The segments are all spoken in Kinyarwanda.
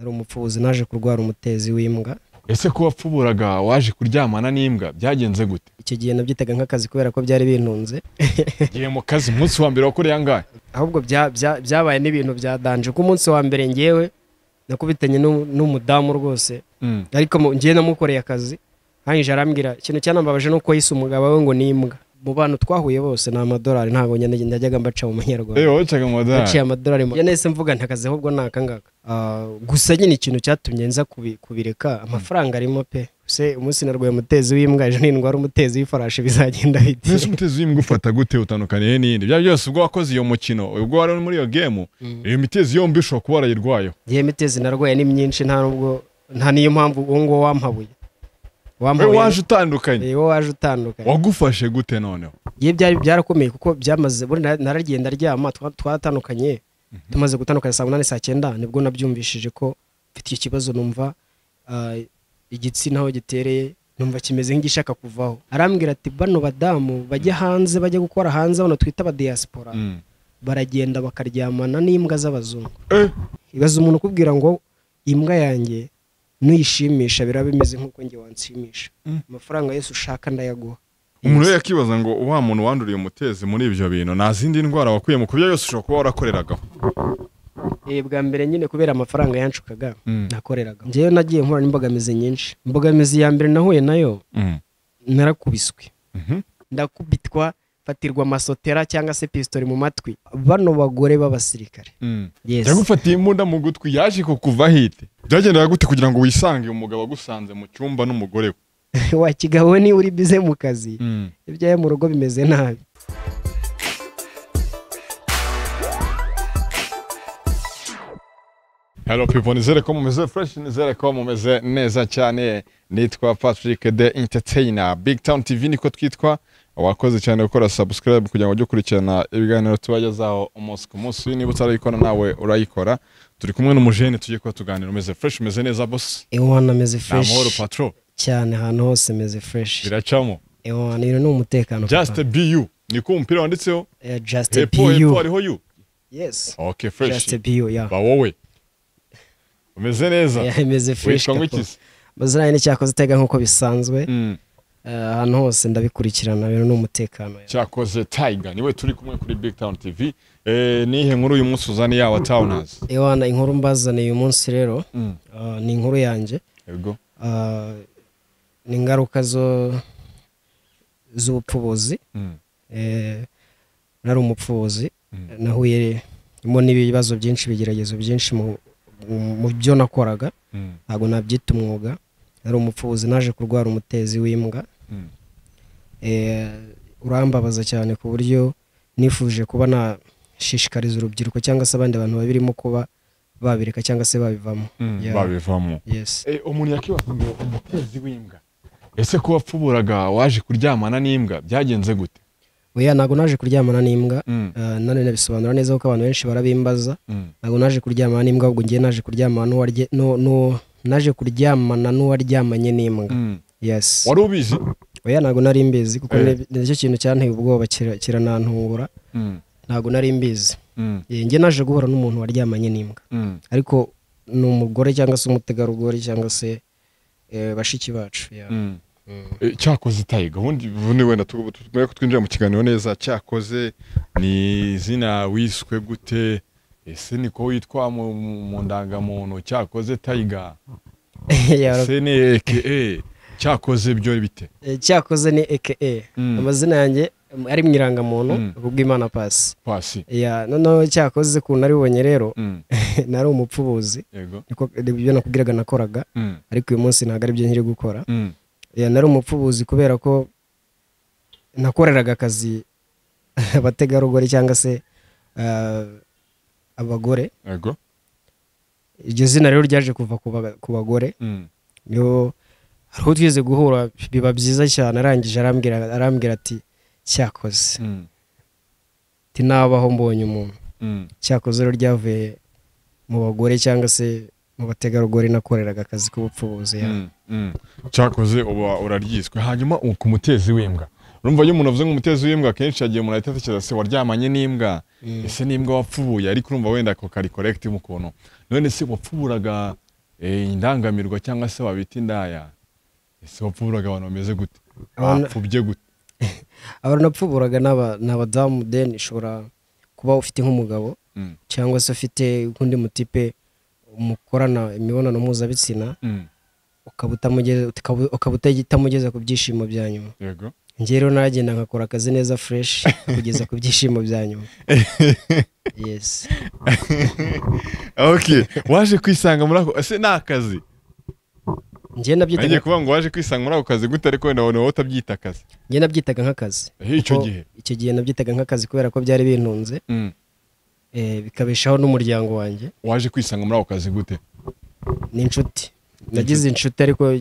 Nari umupfubuzi naje kurwara umutezi w'imbwa. Ese ko wapfuburaga waje kuryamana n'imbwa byagenze gute? Icyo gihe nabyitaga nk'akazi kubera ko byari bintunze. Giye mu kazi umunsi wa mbere wakoreye angahe? Ahubwo byabaye n'ibintu byadanje ku munsi wa mbere ngewe nakubitanye n'umudamu rwose. Ariko ngiye namukoreye akazi hanyije arambwira ikintu cyanambabaje no ko yise umugabo we ngo ni imbwa. Mu bantu twahuye bose na amadolari ntago njyaga mbaca mu Munyarwanda. Wacaga amadolari. Naciye amadolari. Yanese mvuga ntakaze ahubwo nakangaka. Gusa nyine ikintu cyatumye nza kubireka amafaranga arimo pe. Se umunsi narwaye umutezi w'imbwa ejo n'indwara umutezi w'ifarashi bizagenda bite. Ese umutezi w'imbwa ufata gute utandukaniye n'indi? Bya byose ubwo wakoze iyo mukino, ubwo wari muri iyo game, iyo mitezi yombi ushobora kuba warayirwayeho. Iyo mitezi narwaye ni myinshi nta niyo mpamvu uwo ngo wampabuye. Waje utandukanye. Waje utandukanye. Wagufashe gute noneho? Ye byarakomeye kuko byamaze naragenda ryama twatandukanye. Tumaze gutandukana saa 8 saa 9 nibwo nabyumvishije ko mfite ikibazo numva igitsina aho gitereye numva kimeze nk'igishaka kuvaho. Arambwira ati bano badamu bajya hanze bajya gukora hanze bano twita ba diaspora. Baragenda bakaryamana n'imbwa z'abazungu. Ibaza umuntu kubwira ngo imbwa yanjye nuyishimisha biraba bimeze nk'uko nge wanshimisha. Amafaranga yose ushaka ndayaguha. Umuntu yakibaza ngo wa muntu wanduriye umutezi muri ibyo bintu nta zindi ndwara wakuye mu kubyo yose ushobora kuba warakoreraga. Bwa mbere nyine kubera amafaranga yanshukaga nakoreraga. Ngewe nagiye nkora n'imbogamizi nyinshi. Imbogamizi ya mbere nahuye nayo narakubiswe. Ndakubitwa fatirwa amasotera cyangwa se pistoli mu matwi. Bano bagore b'abasirikare. Yagufatiye imbunda mu gutwi yaje kukuva hite. Byagendaga gute kugira ngo wisange umugabo agusanze mu cyumba n'umugore we? Wa kigabo ni uri bize mu kazi. Ibyaye mu rugo bimeze nabi. Hello people, nizere ko mumeze fresh, nizere ko mumeze neza cyane. Nitwa Patrick the Entertainer. Big Town TV niko twitwa. Wakoze cyane gukora subscribe kugira ngo ujye kurikirana ibiganiro tubagezaho umunsi ku munsi. Niba utarayikora nawe urayikora. Turi kumwe n'umujene tugiye kuba tuganira. Umeze fresh, umeze neza boss? Ewana meze fresh. Namahoro patro. Cyane ahantu hose meze fresh. Biracamo. Ewana iri n'umutekano. Just be you. Niko umupira wanditseho? Just be you. Hariho you. Yes. Okay, fresh. Just be you, yeah. Ba wowe. Umeze neza. Meze fresh. Baziranye n'icyakoze tega nkuko bisanzwe. Ahantu hose ndabikurikirana bero n'umutekano. Cyakoze Tiger niwe turi kumwe kuri Big Town TV. Nihe nkuru uyu munsi uzani yawa Towners? Ewana inkuru mbazane uyu munsi rero ni inkuru yanjye. Yego. Ni ingaruka z'ubupfubuzi. Nari umupfubuzi nahuye mo n'ibibazo byinshi bigeragezo byinshi mu byo nakoraga. Ntago nabyita umwuga. Nari umupfubuzi naje kurwara umutezi w'imbwa. Urambabaza cyane ku buryo nifuje kuba nashishikariza urubyiruko cyangwa se abandi bantu babirimo kuba babireka cyangwa se babivamo. Babivamo. Yes. Umuntu yakibaza ngo umutezi w'imbwa. Ese ko wapfuburaga waje kuryamana n'imbwa byagenze gute? Oya nago naje kuryamana n'imbwa. None nabisobanura neza ko abantu benshi barabimbaza. Nago naje kuryamana n'imbwa ahubwo ngiye naje kuryamana naje kuryamana n'uwaryamanye n'imbwa. Yes. Wari ubizi? Oya nago nari mbizi kuko nicyo kintu cyanteye ubwoba kiranantungura. Nago nari mbizi. Ngiye naje guhura n'umuntu waryamanye n'imbwa. Ariko ni umugore cyangwa se umutegarugori cyangwa se bashiki bacu. Cyakoze Tiger ubundi wenda tugiye twinjira mu kiganiro neza. Cyakoze ni izina wiswe gute? Ese niko witwa mu ndangamuntu Cyakoze Tiger? Ese ni AKA Cyakoze byo bite? Cyakoze ni AKA. Amazina yanjye ari mu irangamuntu Kubwimana Pasi. Noneho Cyakoze ku naribonye rero nari umupfubuzi. Niko ibyo nakubwiraga nakoraga. Ariko uyu munsi ntago ari byo nkiri gukora. Nari umupfubuzi kubera ko nakoreraga akazi abategarugori cyangwa se abagore. Yego. Iryo zina rero ryaje kuva ku bagore. Yo aho twize guhura biba byiza cyane arangije arambwira ati Cyakoze. Nabaho mbonye umuntu. Cyakoze rero ryavuye mu bagore cyangwa se mu bategarugori nakoreraga akazi k'ubupfubuzi. Cyakoze uba uraryiswe. Hanyuma ku mutezi w'imbwa. Urumva iyo umuntu avuze ngo umutezi w'imbwa kenshi agiye umuntu ahita atekereza se waryamanye n'imbwa. Ese n'imbwa wapfubuye ariko urumva wenda ko kari correct mu kuntu. None se wapfuburaga indangamirwa cyangwa se wabita indaya ese wapfuburaga abantu bameze gute Abana- bapfubye gute abantu napfuburaga n'abadamu then ishobora kuba ufite nk'umugabo Mm, cyangwa se ufite nk'undi mutipe mukorana imibonano mpuzabitsina mm, ukaba utamugeza ku byishimo bya nyuma. yego Njye rero naragenda nkakora akazi neza fresh kugeza ku byishimo bya nyuma. Yes. okay waje kwisanga muri ako ese ni akazi Njye nagiye nabyitaga kuvuga ngo waje kwisanga muri ako kazi gute ariko wenda wowe utabyita akazi nk'akazi. icyo Kuko gihe icyo gihe nabyitaga nk'akazi kubera ko byari bintunze Mm, bikabeshaho n'umuryango wanjye. waje kwisanga muri ako kazi gute Ni inshuti nagize inshuti ariko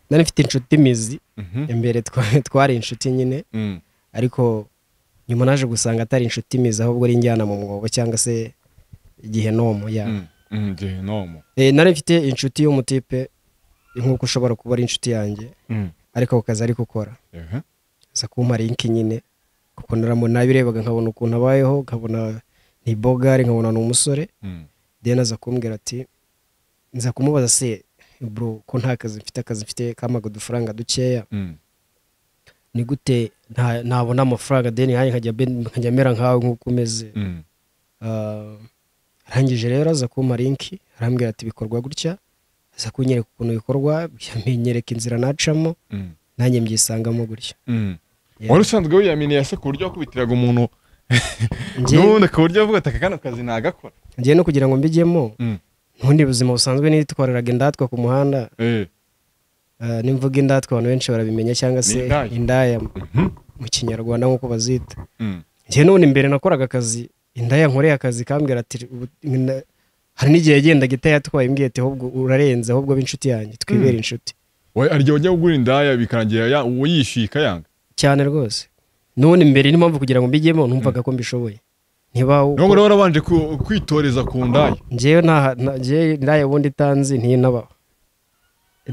nari mfite inshuti mizi Mhm, imbere twari inshuti nyine mm, ariko nyuma naje gusanga atari inshuti mizi ahubwo ari injyana mu mwobo cyangwa se igihe nomo ya gehinomu nari mfite inshuti y'umutipe nk'uko ushobora kuba ari inshuti yanjye ariko ako kazi ari gukora aza kumpa linki nyine kuko nabirebaga nkabona ukuntu abayeho nkabona ni bogari nkabona ni umusore then aza kumbwira ati nza kumubaza se bro ko nta kazi mfite akazi mfite kamaga udufaranga dukeya ni gute ntabona amafaranga then nkajya mera nkawe nk'uko umeze arangije rero aza kumpa linki arambwira ati bikorwa gutya aza kunyereka ukuntu bikorwa yamenyereka inzira nacamo nanjye mbyisangamo gutya. wari usanzwe wiyaminiye se ku buryo wakubitiraga umuntu n'ubundi ku buryo avuga ati aka kano kazi nagakora ngiye no kugira ngo mbijyemo n'ubundi buzima busanzwe nitwariraga indatwa ku muhanda. Nimvuga indatwa abantu benshi barabimenya cyangwa se indaya mu kinyarwanda nk'uko bazita. Ngiye n'ubundi imbere nakoraga akazi indaya nkoreye akazi kambwira ati hari n'igihe yagenda gita yatwaye imbwiye ati ahubwo urarenze ahubwo b'inshuti yanjye twibera inshuti. aryo wajya kugura indaya bikarangira uyishika yanga cyane rwose n'ubundi imbere n'impamvu kugira ngo mbijyemo numvaga ko mbishoboye nubwo rero warabanje kwitoreza ku ndaya ngewe ngewe indaya ubundi itanzi ntinabaho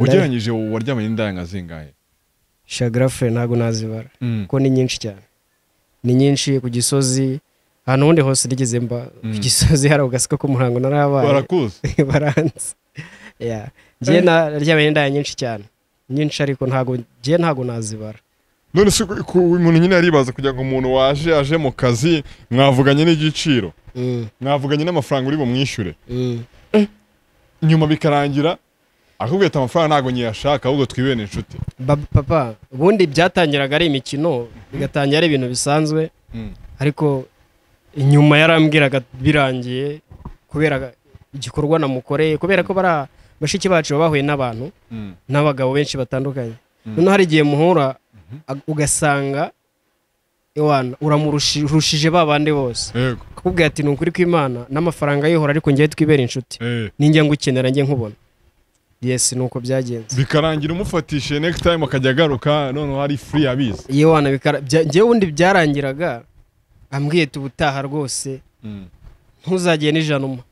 ugereranyije waryamanye n'indaya nka zingahe shagrafre ntago nazibara kuko ni nyinshi cyane ni nyinshi ku Gisozi ahantu ubundi hose rigeze mba ku Gisozi hari ugasiko k'umuhango narabaye barakuze baranze ngewe naryamanye n'indaya nyinshi cyane nyinshi ariko ntago nazibara. none se umuntu nyine yaribaza kugira ngo umuntu aje mu kazi mwavuganye n'igiciro mwavuganye n'amafaranga uri bumwishyure nyuma bikarangira akubwiye ati amafaranga ntago nyiyashaka ahubwo twibene inshuti. Papa ubundi byatangiraga ari imikino bigatangira ari ibintu bisanzwe ariko inyuma yarambwiraga birangiye kubera igikorwa namukoreye kubera ko bara bashiki bacu bahuye n'abantu n'abagabo benshi batandukanye none hari igihe muhura ugasanga uramurushije babande bose akubwira ati nukuri kw'Imana n'amafaranga yihora ariko ngiye twibera inshuti ninjye ngukenera ngiye nkubona. Yes nuko byagenze bikarangira umufatishije next time akajya agaruka none hari free abizi ngiye wundi byarangiraga ambwiye tubutaha rwose ntuzagiye n'ijana umwe.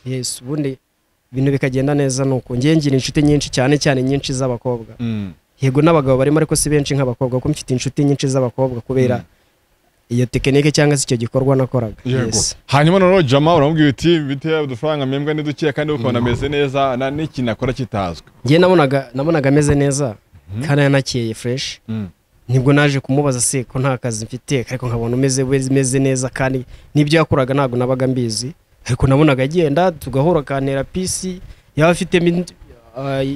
Yes ubundi ibintu bikagenda neza nuko ngiye ngira inshuti nyinshi cyane cyane nyinshi z'abakobwa yego n'abagabo barimo ariko si benshi nk'abakobwa kuko mfite inshuti nyinshi z'abakobwa kubera iyo tekinike cyangwa se icyo gikorwa nakoraga. Yes hanyuma noneho Jama uramubwira uti bite udufaranga mwembwa ni duke kandi ukabona ameze neza n'iki nakora kitazwe. Ngiye nabonaga ameze neza kandi yanakeye fresh nibwo naje kumubaza se ko nta kazi mfite ariko nkabona umeze neza kandi nibyo yakoraga ntago nabaga mbizi ariko nabonaga agenda tugahura kantera PC yaba afite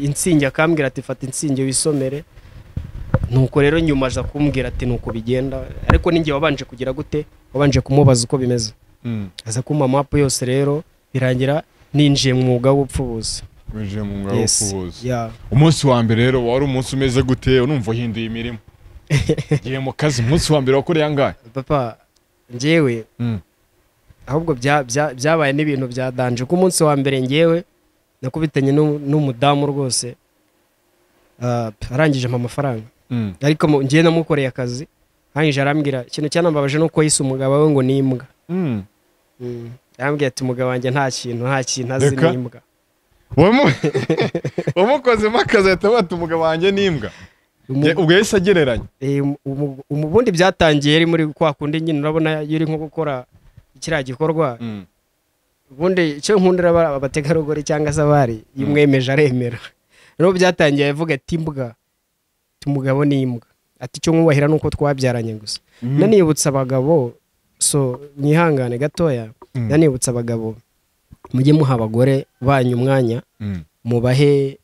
insingi akambwira ati fata insingi wisomere nuko rero nyuma aza kumbwira ati nuko bigenda ariko ninjye wabanje kugira gute wabanje kumubaza uko bimeze aza kumpa map yose rero birangira ninjiye mu mwuga w'ubupfubuzi. Winjiye mu mwuga w'ubupfubuzi umunsi wa mbere rero wari umunsi umeze gute unumva uhinduye imirimo ngiye mu kazi umunsi wa mbere wakoreye angahe papa ngewe ahubwo byabaye n'ibintu byadanje ku munsi wa mbere ngewe nakubitanye n'umudamu rwose arangije amafaranga ariko ngiye namukoreye akazi hanyije arambwira ikintu cyanambabaje nuko yise umugabo we ngo ni imbwa yambwiye ati umugabo wanjye nta kintu azi n'imbwa wamukozemo akazi ahita bata umugabo wanjye n'imbwa ubwo yahise agereranya ubundi byatangiye ari muri kwa kundi nyine urabona iyo uri nko gukora kiriya gikorwa ubundi icyo nkundira abategarugori cyangwa se abari iyo umwemeje aremera rero byatangiye avuga ati imbwa umugabo ni imbwa ati icyo mwubahira nuko twabyaranye gusa nanibutsa abagabo so mwihangane gatoya nanibutsa abagabo mujye muha abagore banyu umwanya mubahe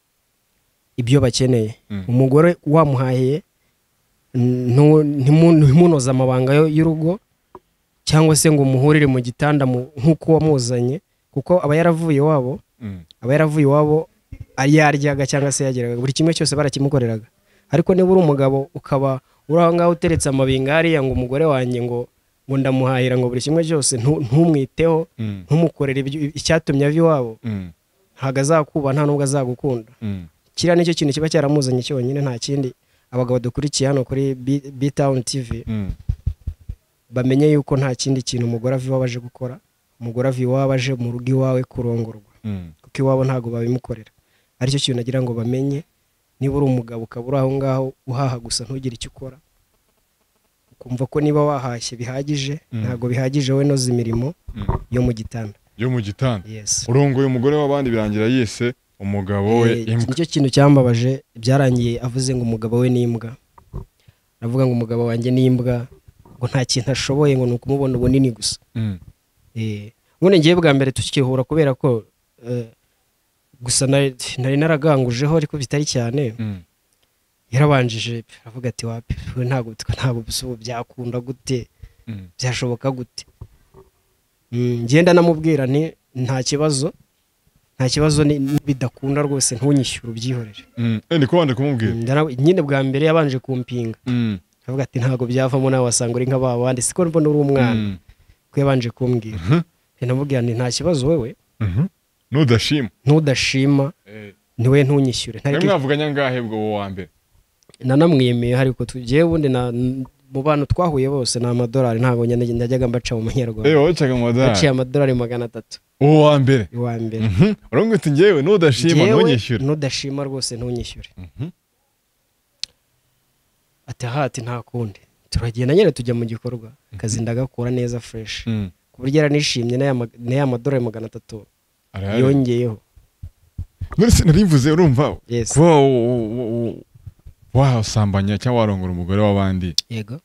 ibyo bakeneye umugore wamuhahiye ntimunoze amabanga y'urugo cyangwa se ngo muhurire mu gitanda nk'uko wamuzanye kuko aba yaravuye iwabo yaryaga cyangwa se yageraga buri kimwe cyose barakimukoreraga ariko niba uri umugabo ukaba uri aho ngaho uteretse amabinga hariya ngo umugore wanjye ngo ndamuhahira ngo buri kimwe cyose ntumwiteho ntumukorere icyatumye ava iwabo ntabwo azakuba nta nubwo azagukunda kiriya nicyo kintu kiba cyaramuzanye cyonyine nta kindi abagabo dukurikiye hano kuri B-Town TV bamenye yuko nta kindi kintu umugore ava iwabo aje gukora umugore ava iwabo aje mu rugo iwawe kurongorwa kuko iwabo ntabwo babimukorera aricyo kintu nagira ngo bamenye niba uri umugabo ukaba uri aho ngaho uhaha gusa ntugire icyo ukora ukumva ko niba wahashye bihagije ntabwo bihagije we noza imirimo yo mu gitanda urongoye umugore w'abandi birangira yise umugabo we imbwa nicyo kintu cyambabaje byarangiye avuze ngo umugabo we ni imbwa aravuga ngo umugabo wanjye ni imbwa ngo nta kintu ashoboye ngo ni ukumubona ubunini gusa ubundi ngiye bwa mbere tukihura kubera ko gusa nari naragangujeho ariko bitari cyane yarabanjije aravuga ati wapi ntabwo byakunda gute byashoboka gute ngenda namubwira nti nta kibazo bidakunda rwose ntunyishyure ubyihorere niko wande kumubwira nyine bwa mbere yabanje kumpinga aravuga ati ntabwo byavamo nawe wasanga uri nk'abandi siko mbona uri umwana ko yabanje kumbwira namubwira nti nta kibazo wewe ntudashima niwe ntunyishyure mwavuganya angahe bwo wowe wa mbere nanamwiyemeye ariko tugiye ubundi mu bantu twahuye bose ni amadolari ntabwo njyaga mbaca mu manyarwanda wacaga amadolari naciye amadolari 300 uwo wa mbere urabona uti njyewe nudashima ntunyishyure nudashima rwose ntunyishyure ati nta kundi turagenda nyine tujya mu gikorwa akazi ndagakora neza fresh ku buryo yaranishimye n'aya madolari 300 yongeyeho narivuze urumva wasambanya cyangwa warongora umugore w'abandi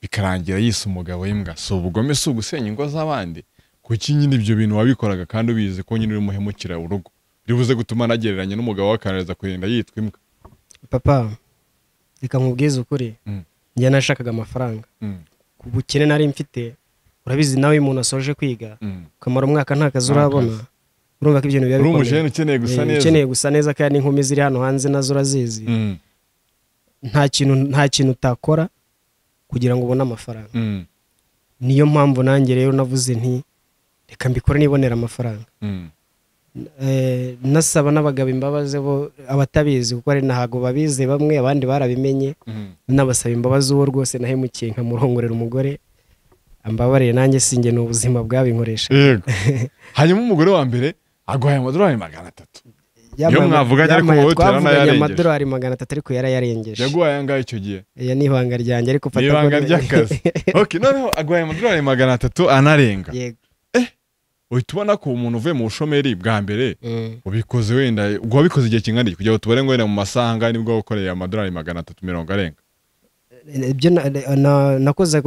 bikarangira yise umugabo w'imbwa si ubugome si ugusenya ingo z'abandi kuki nyine ibyo bintu wabikoraga kandi ubizi ko nyine uri muhemukira urugo bivuze gutuma nagereranya n'umugabo wakanariza kurinda yitwa imbwa papa reka nkubwize ukuri njye nashakaga amafaranga ku bukene nari mfite urabizi nawe umuntu asoje kwiga ukamara umwaka nta kazi urabona urumva ko ibyo bintu biba bikomeye ukeneye gusa neza kandi inkumi ziri hano hanze nazo urazizi nta kintu utakora kugira ngo ubone amafaranga niyo mpamvu nanjye rero navuze nti reka mbikore nibonera amafaranga nasaba n'abagabo imbabazi bo abatabizi kuko ari ntago babizi bamwe abandi barabimenye nabasaba imbabazi uwo rwose nahemukiye nkamurongorera umugore ambabarire nanjye sinjye n'ubuzima bwabinkoresha hanyuma umugore wa mbere aguhaye amadolari 300 iyo mwavuganye ariko wowe twavuganye amadolari 300 ariko yarayarengeje yaguhaye angahe icyo gihe ni ibanga ryanjye ariko fata ibanga ry'akazi noneho aguhaye amadolari 300 anarenga uhita ubona ko umuntu uvuye mu bushomeri bwa mbere ubikoze wenda ubwo wabikoze igihe kingana iki kugira ngo tubare ngo wenda mu masaha angahe nibwo wakoreye amadolari 300 arenga ibyo nakoze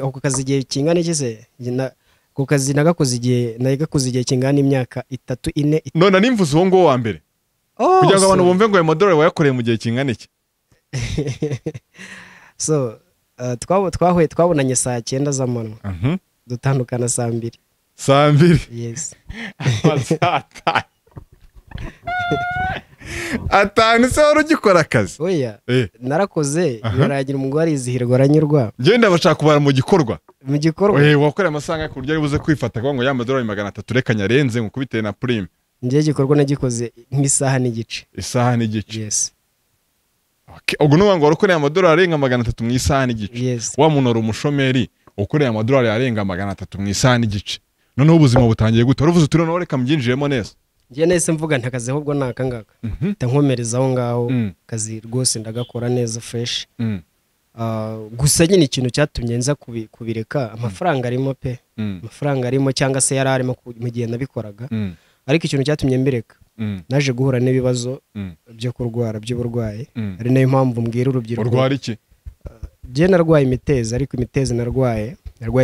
ako kazi igihe kingana iki se ku kazi nagakoze igihe kingana imyaka 3-4 none nimvuze uwo ngo wa mbere kugira ngo abantu bumve ngo ayo madolari wayakoreye mu gihe kingana iki so twabonanye saa 9 z'amanywa dutandukana saa 2 yes atanu se wari ugikora akazi oya narakoze baragira umugore arizihirwa aranyurwa ngenda bashaka kubara mu gikorwa wakoreye amasaha ku buryo ari buze kwifata ngo y'amadolari 300 reka nyarenze ngo kubiteye na prime ngiye gikorwa nagikoze nk'isaha n'igice yes ubwo n'ubango wakoreye amadolari arenga 300 mu isaha n'igice wa muntu ari umushomeri ukoreye amadolari arenga 300 mu isaha n'igice noneho ubuzima butangiye gute waravuze uti noneho reka mbyinjiremo neza ngiye nese mvuga ntakazi ahubwo nakangaka nkomereza aho ngaho kazi rwose ndagakora neza fresh gusa nyine ikintu cyatumye nza kubireka amafaranga arimo pe amafaranga arimo cyangwa se yari arimo mu gihe nabikoraga ariko ikintu cyatumye mbireka naje guhura n'ibibazo byo kurwara by'uburwayi ari nayo mpamvu mbwira urubyiruko urwara iki je narwaye imitezi ariko imitezi narwaye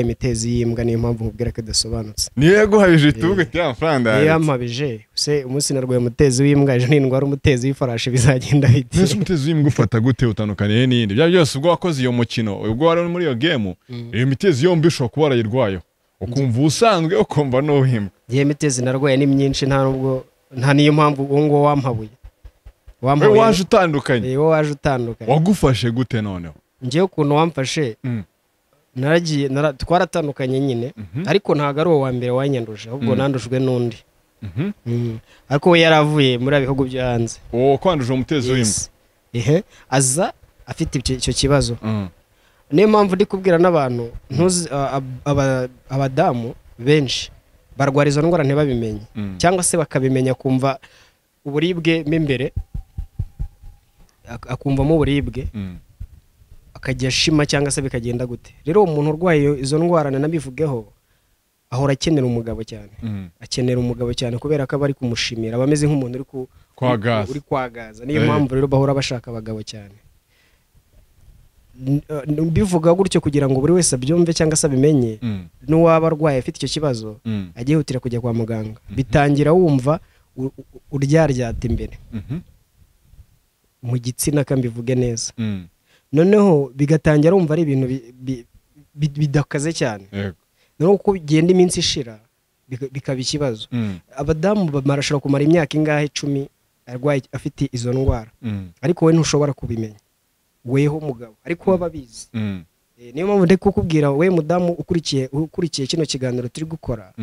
imitezi y'imbwa niyo mpamvu nkubwira ko idasobanutse niyo yaguhabije tuvuge ati amafaranga niyo yampabije se umunsi narwaye umutezi w'imbwa ejo nindwara umutezi w'ifarashi bizagenda bite nese umutezi w'imbwa ufata gute utandukaniye n'indi bya byose ubwo wakoze iyo mukino ubwo wari muri iyo game iyo mitezi yombi ushobora kuba warayirwayeho ukumva usanzwe ukumva n'uw'imbwa iyo mitezi narwaye ni myinshi nta niyo mpamvu uwo ngo wampabuye waje utandukanye waje utandukanye wagufashe gute noneho njyewe ukuntu wamfashe naragiye twaratandukanye nyine ariko ntago ari uwo wa mbere wanyanduje ahubwo nandujwe n'undi ariko we yaravuye muri bihugu byo hanze uwo kwanduje umutezi w'imbwa aza afite icyo kibazo niyo mpamvu ndi kubwira n'abantu abadamu benshi barwara izo ndwara ntibabimenye cyangwa se bakabimenya kumva uburibwe mo imbere akumvamo uburibwe akajya ashima cyangwa se bikagenda gute rero umuntu urwaye izo ndwara nanabivugeho ahora akenera umugabo cyane kubera ko aba ari kumushimira aba ameze nk'umuntu uri kwagaza niyo mpamvu rero bahora bashaka abagabo cyane bivuga gutyo kugira ngo buri wese abyumve cyangwa se abimenye n'uwaba arwaye afite icyo kibazo ajye yihutira kujya kwa muganga bitangira wumva uryaryata imbere mu gitsina kambivuge neza noneho bigatangira wumva ari ibintu bidakaze cyane noneho uko bigenda iminsi ishira bikaba ikibazo abadamu barashobora kumara imyaka ingahe 10 arwaye afite izo ndwara ariko we ntushobora kubimenya weho mugabo ariko wababizi niyo mpamvu ndi kukubwira we mudamu ukurikiye kino kiganiro turi gukora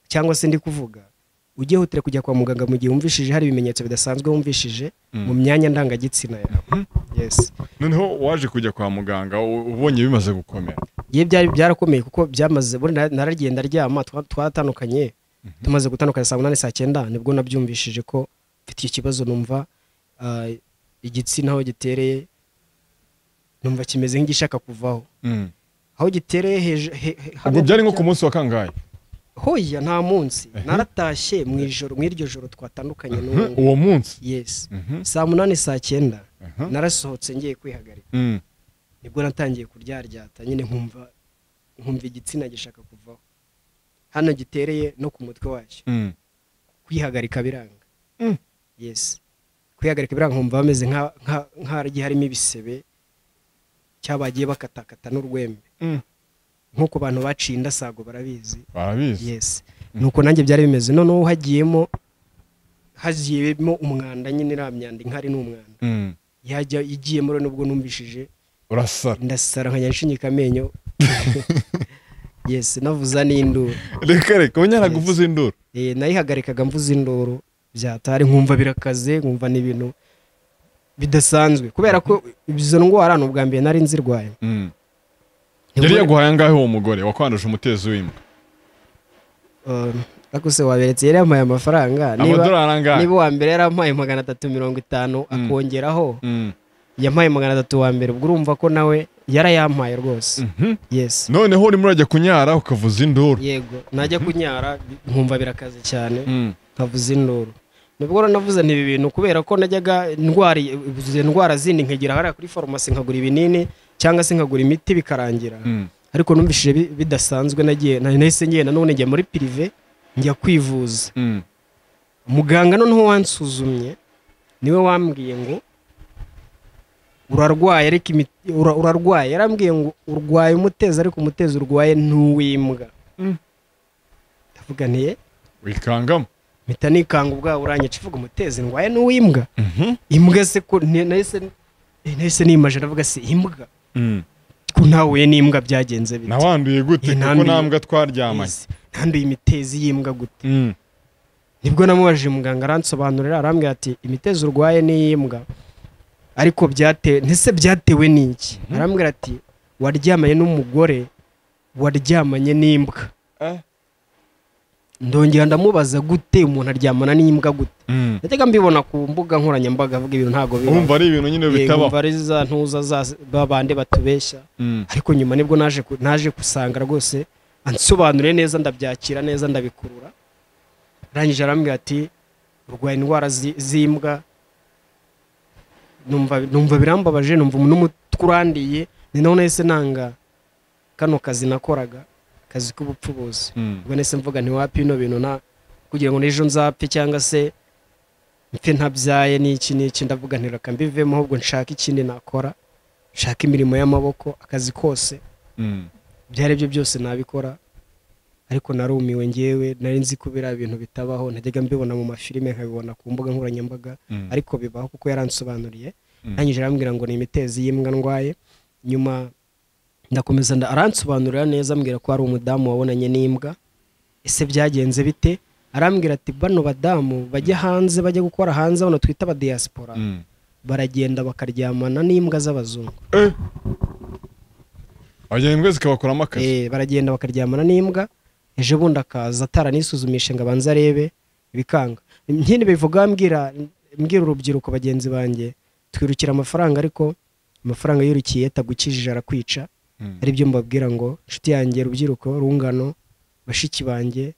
cyangwa se ndi kuvuga ujye hutira kujya kwa muganga mu gihe wumvishije hari ibimenyetso bidasanzwe wumvishije mu myanya ndangagitsina yawe yes noneho waje kujya kwa muganga ubonye bimaze gukomera ye byarakomeye kuko byamaze naragenda ryama twaratandukanye tumaze gutandukana saa 8 saa 9 nibwo nabyumvishije ko mfite ikibazo numva igitsina aho gitereye numva kimeze nk'igishaka kuvaho aho gitereye ubwo byari nko ku munsi wa kangahe hoya nta munsi naratashye mu ijoro mw'iryo joro twatandukanye uwo munsi yes saa 8 saa 9 narasohotse ngiye kwihagarika nibwo natangiye kuryaryata nyine nkumva igitsina gishaka kuvaho hano gitereye no ku mutwe wacyo kwihagarika biranga yes kwihagarika biranga nkumva bameze nk'harigi harimo ibisebe cyabagiye bakatakata n'urwembe nkuko abantu baciye indasago barabizi yes nuko nanjye byari bimeze noneho hagiyemo umwanda nyine ramyanda inkari n'umwanda yajya igiyemo rero nubwo numvishije ndasara nkanyashinyika amenyo yes navuza n'induru reka unyara kuvuza induru nayihagarikaga mvuza induru byatari nkumva birakaze nkumva n'ibintu bidasanzwe kubera ko izo ndwara n'ubwa mbere nari nzirwaye yari yaguhaye ngahe uwo mugore wakwanduje umutezi w'imbwa ariko se waberetse yari yampaye amafaranga niba wa mbere yarampaye 350 akongeraho yampaye 300 wa mbere ubwo urumva ko nawe yarayampaye rwose yes noneho urimo urajya kunyara ukavuza induru yego najya kunyara nkumva birakaze cyane nkavuza induru nibwo navuze n'ibi bintu kubera ko najyaga indwara zindi nkagira hariya kuri farumasi nkagura ibinini cyangwa se nkagura imiti bikarangira ariko numvishije bidasanzwe nahise ngenda none njya muri prive njya kwivuza muganga noneho wansuzumye niwe wambwiye ngo urarwaye ariko urarwaye yarambwiye ngo urwaye umutezi ariko umutezi urwaye ntuwimbwa ndavuga ntiye wikangamo mpita nikanga ubwawe uranyica uvuga umutezi ndwaye n'uwimbwa imbwa se ko nahise nimaje ndavuga se imbwa ko ntahuye n'imbwa byagenze bite nawanduye gute kuko nambwa twaryamanye ntanduye imitezi y'imbwa gute nibwo namubajije muganga aransobanurira arambwira ati imitezi urwaye n'iyimbwa ariko byatewe n'iki arambwira ati waryamanye n'umugore waryamanye n'imbwa ndongera ndamubaza gute umuntu aryamana n'imbwa gute. Najyaga mbibona ku mbuga nkoranyambaga avuga ibintu ntago biba. Urumva ari ibintu nyine bitaba. Urumva ari za ntuza babande batubeshya. Ariko nyuma nibwo naje gusanga rwose ansobanure neza, ndabyakira neza, ndabikurura. Rangije arambwira ati urwaye indwara z'imbwa. Numva birambabaje, numva n'umutwe urandiye, ni none ese nanga kano kazi nakoraga, kazi k'ubupfubuzi. Ubwo nese mvuga nti wapi ino bintu na kugira ngo n'ejo nzapfe cyangwa se mfe ntabyaye n'iki ndavuga nti reka mbivemo, ahubwo nshaka ikindi nakora, nshaka imirimo y'amaboko, akazi kose byari byo byose nabikora. Ariko narumiwe ngewe, nari nzi kubira ibintu bitabaho, najyaga mbibona mu mafilime nkabibona ku mbuga nkoranyambaga, ariko bibaho kuko yaransobanuriye. Nanyije arambwira ngo ni imitezi y'imbwa ndwaye. Nyuma ndakomeza aransobanurira neza, ambwira ko ari umudamu wabonanye n'imbwa. Ese byagenze bite? Arambwira ati bano badamu bajya hanze, bajya gukora hanze, bano twita aba diaspora, baragenda bakaryamana n'imbwa z'abazungu. Bajya imbwa zikabakoramo akazi. Baragenda bakaryamana n'imbwa. Ejo bundi akaza ataranisuzumishe ngo abanze arebe, bikanga. Nkindi bivuga mbwira urubyiruko bagenzi banjye, twirukira amafaranga, ariko amafaranga yurukiye tagukijije arakwica. Ari byo mbabwira ngo inshuti yanjye, rubyiruko, rungano, bashiki banjye,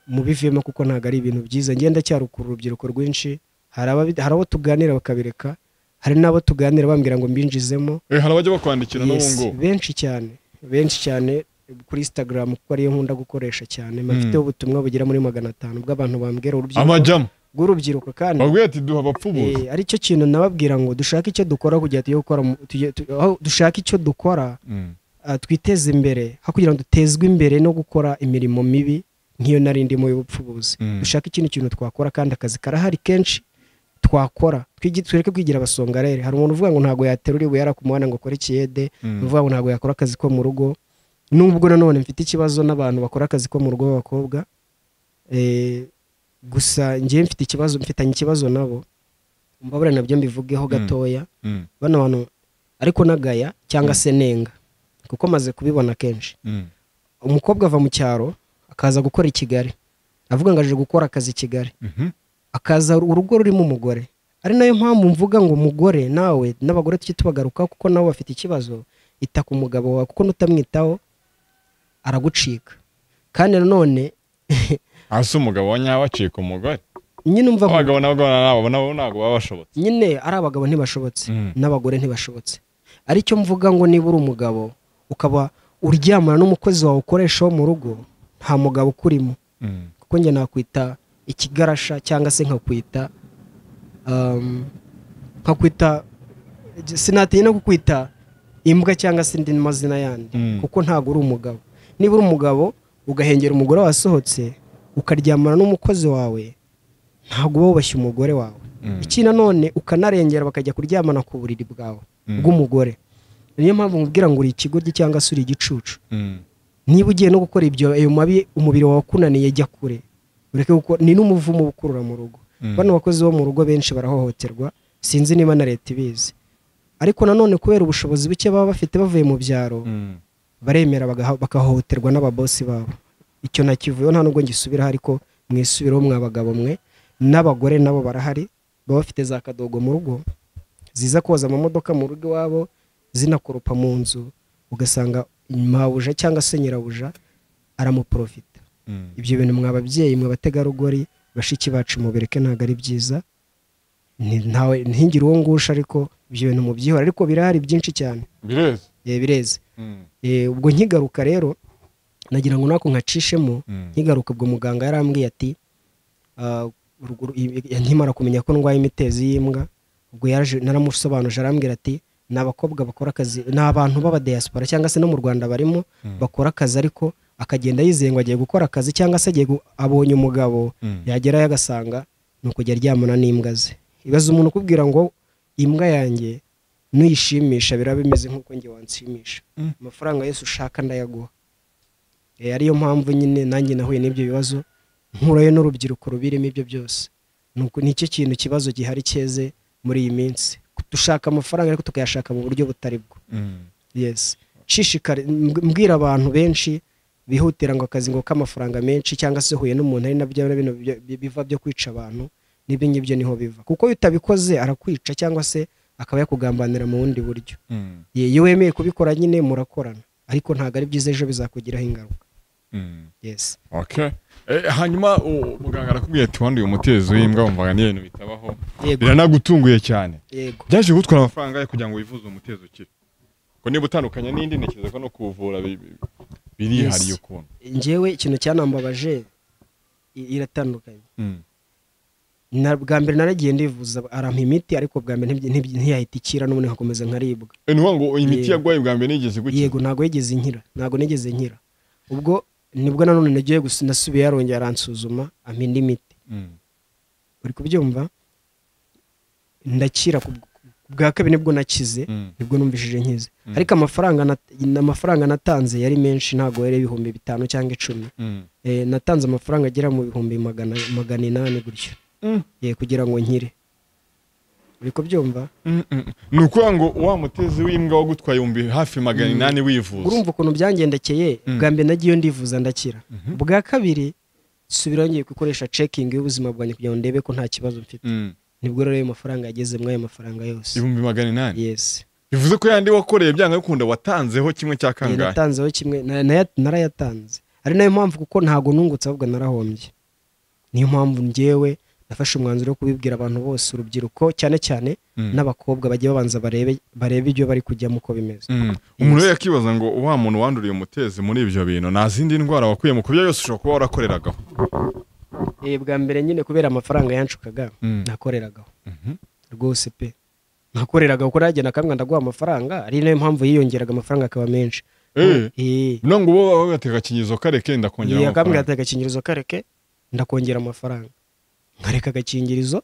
mubivemo kuko ntago ari ibintu byiza. Ngenda cyarukura urubyiruko rwinshi, hari abo tuganira bakabireka, hari nabo tuganira bambwira ngo mbinjizemo. Hari abajya bakwandikira n'ubungu benshi cyane kuri Instagram, kuko ariyo nkunda gukoresha cyane. Mafite ubutumwa bugira muri 500 bw'abantu bambwira urubyiruko kandi bagwiye ati duha abapfubuzi. Ari cyo kintu nababwira ngo dushaka icyo dukora kugira dushaka icyo dukora, twiteze imbere, kugira ngo dutezwe imbere no gukora imirimo mibi nk'iyo narindi mu y'ubupfubuzi. Dushaka ikindi kintu twakora, kandi akazi karahari kenshi twakora. Twereke kwigira abasongarere. Hari umuntu uvuga ngo ntago yateruriwe yarakumuhana ngo akore ikiyede, uvuga ngo ntago yakora akazi ko mu rugo. Nubwo nanone mfite ikibazo n'abantu bakora akazi ko mu rugo b'abakobwa, gusa ngiye mfitanye ikibazo nabo, mbabura nabyo mbivugeho gatoya. Bano bantu ariko nagaya cyangwa se nenga, kuko maze kubibona kenshi. Umukobwa ava mu cyaro akaza gukora i Kigali, avuga ngo aje gukora akazi i Kigali, akaza urugo rurimo umugore. Ari nayo mpamvu mvuga ngo umugore nawe n'abagore tujye tubagaruka, kuko nabo bafite ikibazo. Ita ku mugabo wawe, kuko nutamwitaho aragucika. Kandi nanone ase umugabo wanyawe acika umugore. Nyine umva abagabo nabo ntago baba bashobotse. Nyine ari abagabo ntibashobotse, n'abagore ntibashobotse. Aricyo mvuga ngo niba uri umugabo ukaba uryamana n'umukozi wawe ukoresha wo mu rugo, nta mugabo ukurimo. Kuko njye nakwita ikigarasha, cyangwa se nkakwita sinatinya no kukwita imbwa cyangwa se indi mazina yandi, kuko ntago uri umugabo. Niba uri umugabo ugahengera umugore wasohotse ukaryamana n'umukozi wawe, ntago wubashye umugore wawe. Iki nanone ukanarengera bakajya kuryamana ku buriri bwawe bw'umugore. Niyo mpamvu mubwira ngo uri ikigoryi cyangwa se uri igicucu. Niba ugiye no gukora ibyo, ayo mabi umubiri wawe kunaniye, jya kure, ureke kuko ni n'umuvumo ukurura mu rugo. Bano bakozi bo mu rugo benshi barahohoterwa, sinzi niba na leta ibizi. Ariko nanone kubera ubushobozi buke baba bafite bavuye mu byaro, baremera bakahohoterwa n'ababosi babo. Icyo nakivuyeho nta nubwo ngisubira, ariko mwisubiraho mwabagabo mwe. N'abagore nabo barahari, baba bafite za kadogo mu rugo, ziza koza amamodoka mu rugo iwabo, zinakoropa mu nzu, ugasanga mabuja cyangwa se nyirabuja aramuprofita. Ibyo bintu mwababyeyi mwe bategarugori, bashiki bacu mubireke, ntago ari byiza. Ntawe ntingire uwo ngusha, ariko ibyo bintu mubyihora. Ariko birahari byinshi cyane, bireze. Ubwo nkigaruka rero, nagira ngo nako nkacishemo. Nkigaruka ubwo muganga yarambwiye ati nkimara kumenya ko ndwaye imitezi y'imbwa, ubwo yaje naramusobanuje, arambwira ati n'abakobwa bakora akazi, n'abantu b'aba diaspora cyangwa se no mu Rwanda barimo bakora akazi, ariko akagenda yizenga agiye gukora akazi, cyangwa se abonye umugabo, yagerayo agasanga nuko ajya aryamana n'imbwa ze. Ibaza umuntu ukubwira ngo imbwa yanjye nuyishimisha biraba bimeze nk'uko njye wanshimisha, amafaranga yose ushaka ndayaguha. Ariyo mpamvu nyine nanjye nahuye n'ibyo bibazo, nkurayo n'urubyiruko rubirimo ibyo byose. Nuko nicyo kintu kibazo gihari cyeze muri iyi minsi, dushaka amafaranga ariko tukayashaka mu buryo butari bwo. Yes, shishikari mbwira abantu benshi bihutira ngo akazi ngo k'amafaranga menshi cyangwa se huye n'umuntu ari nabyo bino biva byo kwica abantu n'ibyo ngibyo niho biva kuko iyo utabikoze arakwica cyangwa se akaba yakugambanira mu bundi buryo iyo wemeye kubikora nyine murakorana ariko ntabwo ari byiza ejo bizakugiraho ingaruka yes okay hanyuma muganga arakubwiye ati wanduye umutezi w'imbwa wumvaga ni ibintu bitabaho biranagutunguye cyane byaje gutwara amafaranga yo kugira ngo wivuze umutezi ukire ko niba utandukanye n'indi ntekereza ko no kuvura birihariye ukuntu njyewe ikintu cyanambabaje iratandukanye bwa mbere naragiye ndivuza arampa imiti ariko bwa mbere ntiyahita ikira none hakomeza nkaribwa ni ngo imiti yagwaye bwa mbere nigeze gukira yego ntago yigeze nkira ubwo nibwo nanone nagiye nasubiye yarongera aransuzuma ampa indi miti uri kubyumva ndakira bwa kabiri nibwo nakize nibwo numvishije nkize ariko amafaranga natanze yari menshi ntago yari 500 cyangwa 10 natanze amafaranga agera mu 800 gutyo kugira ngo nkire uri kubyumva nuko ngo wa mutezi w'imbwa wo gutwaye hafi 800 wivuza urumva ukuntu byangendekeye bwa mbere nagiye ndivuza ndakira bwa kabiri subira ngiye gukoresha checking y'ubuzima bwanjye kugira ngo ndebe ko nta kibazo mfite nibwo rero ayo mafaranga yageze mwayo mafaranga yose 800 yes bivuze ko yandi wakoreye byanga gukunda watanzeho kimwe cya kangahe natanzeho kimwe narayatanze ari nayo mpamvu kuko ntago nungutse ahubwo narahombye niyo mpamvu njyewe nafashe umwanzuro wo kubibwira abantu bose urubyiruko cyane cyane n'abakobwa bagiye babanza barebe ibyo bari kujyamo uko bimeze umuntu yakibaza ngo wa muntu wanduriye umutezi muri ibyo bintu nta zindi ndwara wakuye mu kubyo yose ushobora kuba warakoreragaho bwa mbere nyine kubera amafaranga yanshukaga nakoreragaho rwose pe nakoreraga kuko nagenda kamwe ndaguha amafaranga ari nayo mpamvu yiyongeraga amafaranga akaba menshi none ngo bo bagateka kinyizo kareke ndakongera amafaranga yakamwe gateka kinyizo kareke ndakongera amafaranga nkareka agakingirizo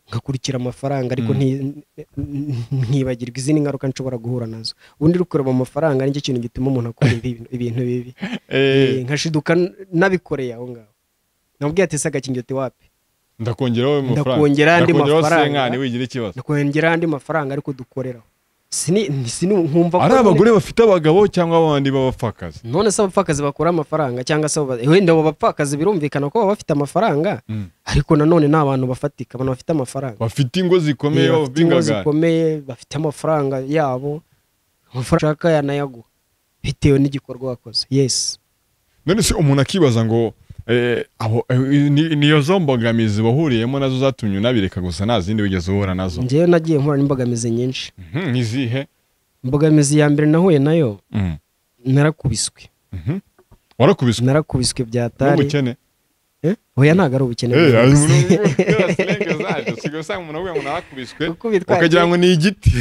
ngakurikira amafaranga ariko ntibagirwa izindi ngaruka nshobora guhura nazo ubundi rukureba amafaranga nicyo kintu gituma umuntu akora ibintu bibi nkashiduka nabikoreye aho ngaho nabwiye ati agakingirizo wapi ndakongeraho amafaranga ndakongera andi mafaranga wigira ikibazo ndakongera andi mafaranga ariko dukoreraho nkumva ari abagore bafite abagabo cyangwa abandi b'abapfakazi none se abapfakazi bakora amafaranga cyangwa se wenda abo bapfakazi birumvikana ko baba bafite amafaranga ariko nanone ni abantu bafatika abantu bafite amafaranga bafite ingo zikomeye bafite amafaranga yabo amafaranga yanayaguha bitewe n'igikorwa wakoze yes none se umuntu akibaza ngo niyo zo mbogamizi bahuriyemo nazo zatumye unabireka gusa nta zindi wigeze uhura nazo njyewe nagiye mpura n'imbogamizi nyinshi n'izihe imbogamizi ya mbere nahuye nayo narakubiswe warakubiswe narakubiswe byatari n'ubukene oya ntago ari ubukene usanga umuntu avuga ngo narakubiswe ukagira ngo ni igiti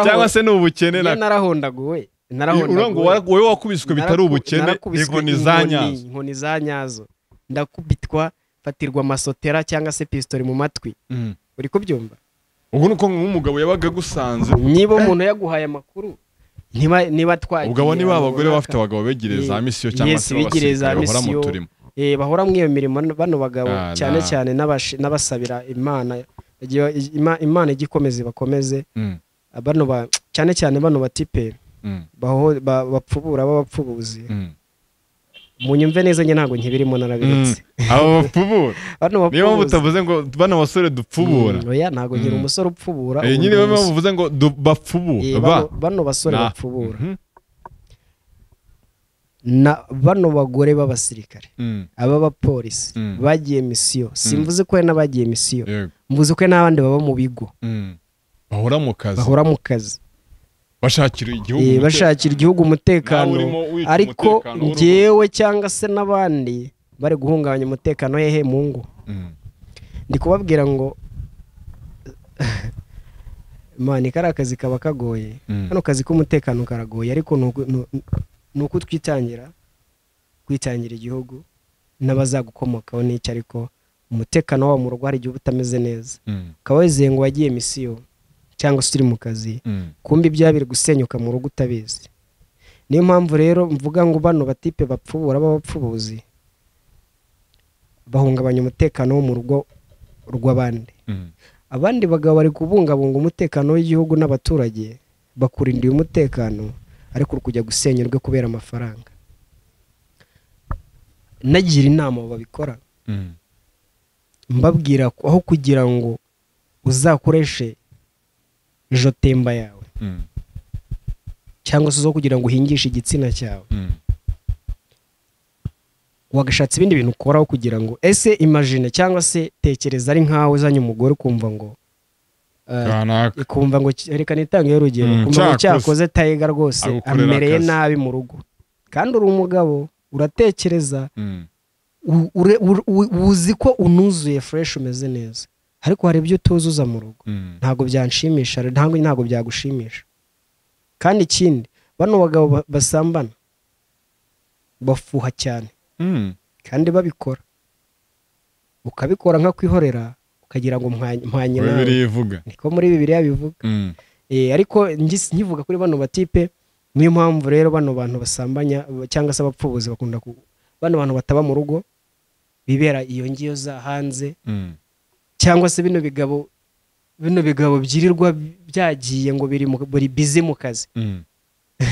cyangwa se ni ubukene narahondaguwe wowe wakubiswe bitari ubukene inkoni za nyazo ndakubitwa fatirwa amasotera cyangwa se pistori mu matwi uri kubyumva ubwo nuko nk'umugabo yabaga gusanze niba umuntu yaguhaye amakuru niba twagiye ubwo niba abagore bafite abagabo begereye za misiyo cyangwa se bahora mu turimo bahora mu iyo mirimo bano bagabo cyane cyane n'abasabira imana igikomeze bakomeze cyane cyane bano batipe bapfubura b'abapfubuzi munyumve neza njye ntabwo nkibirimo narabiretse abo bapfubura niyo mpamvu utavuze ngo bano basore dupfubura oya ntabwo ngira umusore upfubura nyine niyo mpamvu uvuze ngo bapfubura bano basore bapfubura bano bagore b'abasirikare aba bapolisi bagiye misiyo simvuze ko hari n'abagiye misiyo mvuze ko hari n'abandi baba mu bigo bahora mu kazi bashakira igihugu umutekano ariko njyewe cyangwa se n'abandi bari guhungabanya umutekano hehe mu ngo ndi kubabwira ngo mani kari akazi kaba kagoye kano kazi k'umutekano karagoye ariko ni uko kwitangira igihugu n'abazagukomokaho n'icyo ariko umutekano wawo mu rugo hari igihe utameze neza ukaba wizeye ngo wagiye misiyo cyangwa se uri mu kazi kumbi ibyo biri gusenyuka mu rugo utabizi niyo mpamvu rero mvuga ngo bano batipe bapfubura b'abapfubuzi bahungabanya umutekano wo mu rugo rw'abandi abandi bagabo bari kubungabunga umutekano w'igihugu n'abaturage bakurindiye umutekano ariko kujya gusenyurwa kubera amafaranga nagira inama abo babikora mbabwira ko aho kugira ngo uzakoreshe jotemba yawe cyangwa se zo kugira ngo uhingishe igitsina cyawe wagashatse ibindi bintu ukoraho kugira ngo ese imagine cyangwa se tekereza ari nkawe uzanye umugore ukumva ngo ikumva ngo reka nitange urugero kumva ngo cyakoze Tiger rwose amereye nabi mu rugo kandi uri umugabo uratekereza uzi ko unuzuye fresh umeze neza ariko hari ibyo utuzuza mu rugo ntago byanshimisha ntago byagushimisha kandi ikindi bano bagabo basambana bafuha cyane kandi babikora ukabikora nka kwihorera ukagira ngo mpanye nawe bivuga niko muri Bibiliya bivuga ariko nkivuga kuri bano batipe niyo mpamvu rero bano bantu basambanya cyangwa se abapfubuzi bakunda bano bantu bataba mu rugo bibera iyo ngiyo za hanze cyangwa se bino bigabo byirirwa byagiye ngo biri busy mu kazi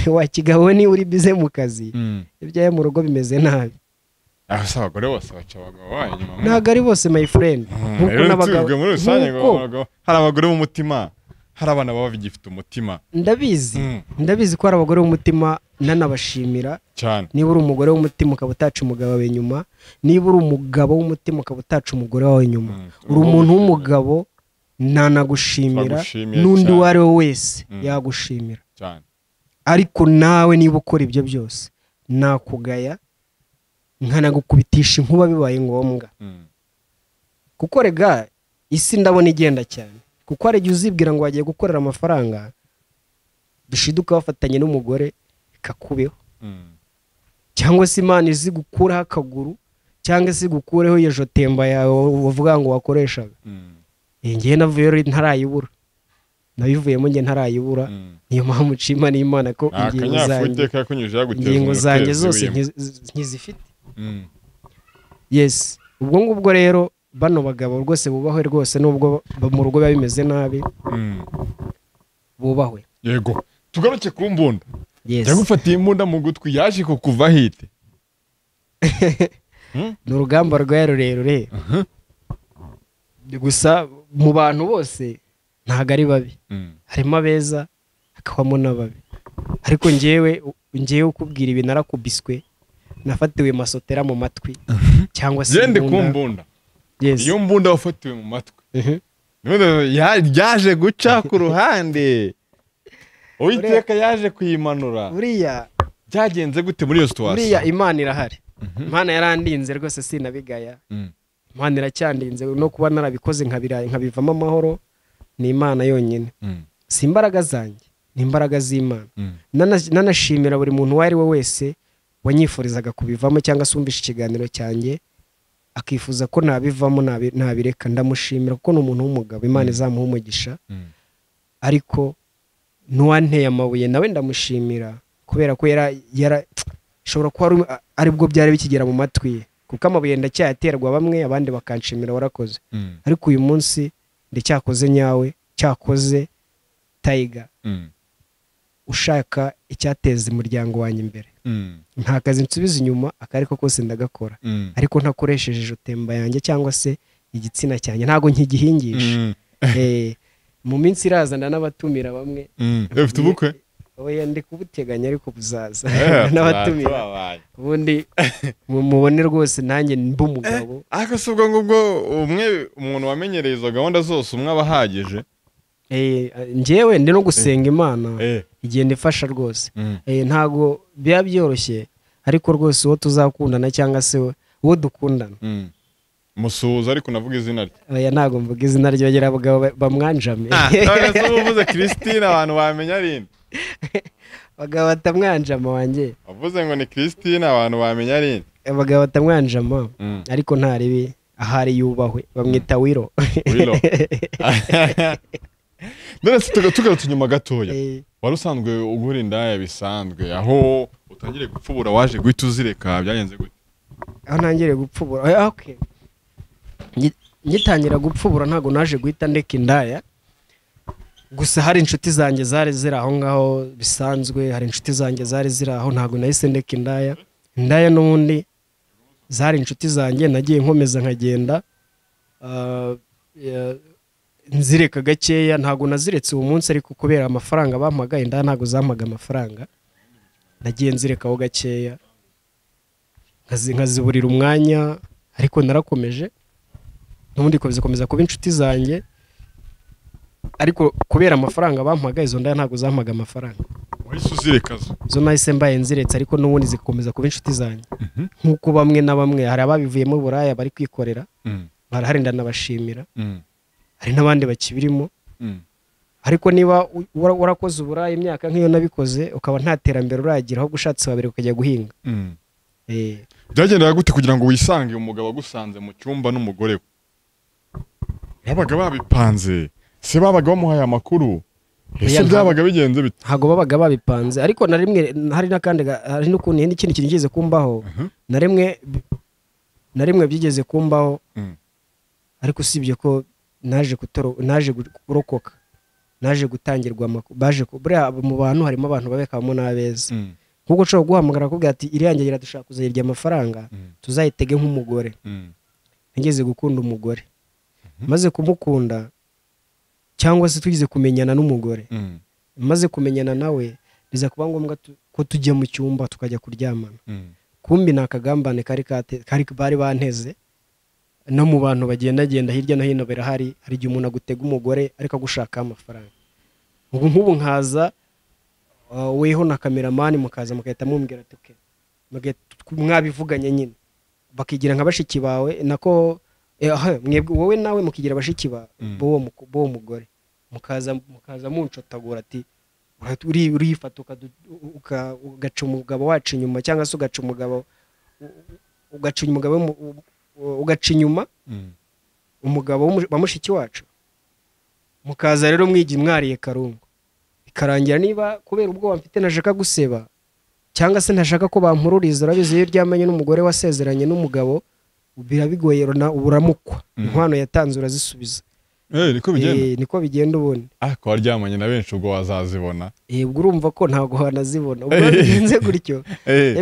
wa kigabo ni uri busy mu kazi ibyaye mu rugo bimeze nabi abagore bose baca abagabo banyuma ntago ari bose my friend nkuko n'abagabo muri rusange hari abagore b'umutima hari abana baba bigifite umutima ndabizi ko hari abagore b'umutima nanabashimira cyane niba uri umugore w'umutima ukaba utaca umugabo wawe inyuma niba uri umugabo w'umutima ukaba utaca umugore wawe inyuma uri umuntu w'umugabo nanagushimira n'undi uwo ari we wese yagushimira cyane ariko nawe niba ukora ibyo byose nakugaya nkanagukubitisha inkuba bibaye ngombwa kuko rega isi ndabona igenda cyane kuko hari igihe uzibwira ngo wagiye gukorera amafaranga dushiduka wafatanye n'umugore ikakubeho cyangwa se Imana izi gukuraho akaguru cyangwa se gukureho iyo jotemba yawe wavuga ngo wakoreshaga ngiye navuye rero ntarayibura nabivuyemo ngiye ntarayibura niyo mpamvu nshima n'Imana ko ingingo zanjye zose nkizifite yes ubwo ngubwo rero bano bagabo rwose bubahwe rwose nubwo mu rugo biba bimeze nabi bubahwe yego tugaruke ku mbunda yes yagufatiye imbunda mu gutwi yaje kukuva hite ni urugamba rwaye rurerure gusa mu bantu bose ntago ari babi harimo abeza hakabamo n'ababi ariko ngewe ukubwira ibi narakubiswe nafatiwe masotera mu matwi cyangwa se zende ku mbunda iyo mbunda wafatiwe mu matwi yaje guca ku ruhande Uwiteka yaje kuyimanura buriya byagenze gute muri iyo situation buriya Imana irahari Imana yarandinze rwose sinabigaya Imana iracyandinze no kuba narabikoze nkabivamo amahoro ni Imana yonyine si imbaraga zanjye ni imbaraga z'Imana nanashimira buri muntu wari we wese wanyifurizaga kubivamo cyangwa se umvisha ikiganiro cyanjye akifuza ko nabivamo nabireka ndamushimira kuko ni umuntu w'umugabo Imana izamuha umugisha ariko nuwanteye amabuye nawe ndamushimira kubera ko shobora kuba ari bwo byari bikigera mu matwi ye kuko amabuye ndacyayaterwa bamwe abandi bakanshimira warakoze ariko uyu munsi ndacyakoze nyawe cyakoze Tiger ushaka icyateza umuryango wanjye imbere nta kazi nsubiza inyuma akariko kose ndagakora ariko ntakoresheje jotemba yanjye cyangwa se igitsina cyanjye ntago nkigihingisha mu minsi iraza n'abatumira bamwe ufite ubukwe oya ndi kubuteganya ariko buzaza n'abatumira ubundi mubone rwose nanjye mbumugabo akasubwa ngubwo umuntu wamenyereye izo gahunda zose umwe abahagije njyewe ndi no gusenga Imana igenda ifasha rwose ntago biba byoroshye ariko rwose uwo tuzakundana cyangwa se uwo dukundana musuhuza ariko navuga izina rye oya ntago mvuga izina rye bagira abagabo bamwanjame none uvuze Christine abantu bamenya rinde abagabo batamwanjama wanjye wavuze ngo ni Christine abantu bamenya rinde abagabo batamwanjama ariko ntaribi ahari yubahwe bamwita Wiro none tugarutse inyuma gatoya wari usanzwe ugura indaya bisanzwe aho utangire gupfubura waje guhita uzireka byagenze gute aho ntangire gupfubura okay ngitangira gupfubura ntago naje guhita ndeka indaya gusa hari inshuti zanjye zari ziri aho ngaho bisanzwe hari inshuti zanjye zari ziri aho ntago nahise ndeka indaya n'ubundi zari inshuti zanjye nagiye nkomeza nkagenda nzireka gakeya ntago naziretse uwo munsi ariko kubera amafaranga bampaga inda ntago zampaga amafaranga nagiye nzirekaho gakeya nkaziburira umwanya ariko narakomeje n'ubundi komeza kuba inshuti zanjye ariko kubera amafaranga bampaga izo nda ntago zampaga amafaranga wahise uzirekazo zo nahise mbaye nziretse ariko n'ubundi zikomeza kuba inshuti zanjye nk'uko bamwe na bamwe hari ababivuyemo buraya bari kwikorera barahari ndanabashimira hari n'abandi bakibirimo ariko niba warakoze uburaya imyaka nk'iyo nabikoze ukaba nta terambere uragira aho gushatse babiri ukajya guhinga byagendaga gute kugira ngo wisange umugabo agusanze mu cyumba n'umugore we babaga babipanze se babaga bamuhaye amakuru ese byabaga bigenze bite ntago babaga babipanze ariko na rimwe hari n'akandi hari n'ukuntu n'ikindi kintu kigeze kumbaho na rimwe byigeze kumbaho ariko usibye ko naje kurokoka naje gutangirwa baje mu bantu harimo abantu babekamo n'abeza nkuko ushobora guhamagara akubwira ati iriyange dushaka kuzayirya amafaranga tuzayitege nk'umugore nigeze gukunda umugore maze kumukunda cyangwa se tugize kumenyana n'umugore maze kumenyana nawe biza kuba ngombwa ko tujya mu cyumba tukajya kuryamana kumbi nakagambane kari bari banteze no mu bantu bagendagenda hirya no hino birahari hari igihe umuntu agutega umugore ariko agushaka amafaranga nk'ubu nkaza weho na kameramani mukaza mugahita mumbwira ati mwabivuganye nyine bakigira nka bashiki bawe nako wowe nawe mukigira bashiki bawe bo mugore mukaza munshotagura ati urifata ugaca umugabo wacu inyuma cyangwa se ugaca umugabo ugaca inyuma umugabo wa mushiki wacu mukaza rero mwariye karungu bikarangira niba kubera ubwoba mfite nashaka guseba cyangwa se ntashaka ko bampururiza urabizi iyo ryamanye n'umugore wasezeranye n'umugabo birabigoye uramukwa inkwano yatanze urazisubiza niko bigenda ubundi ko waryamanye na benshi ubwo wazazibona ubwo urumva ko ntabwo wanazibona ubwo bigenze gutyo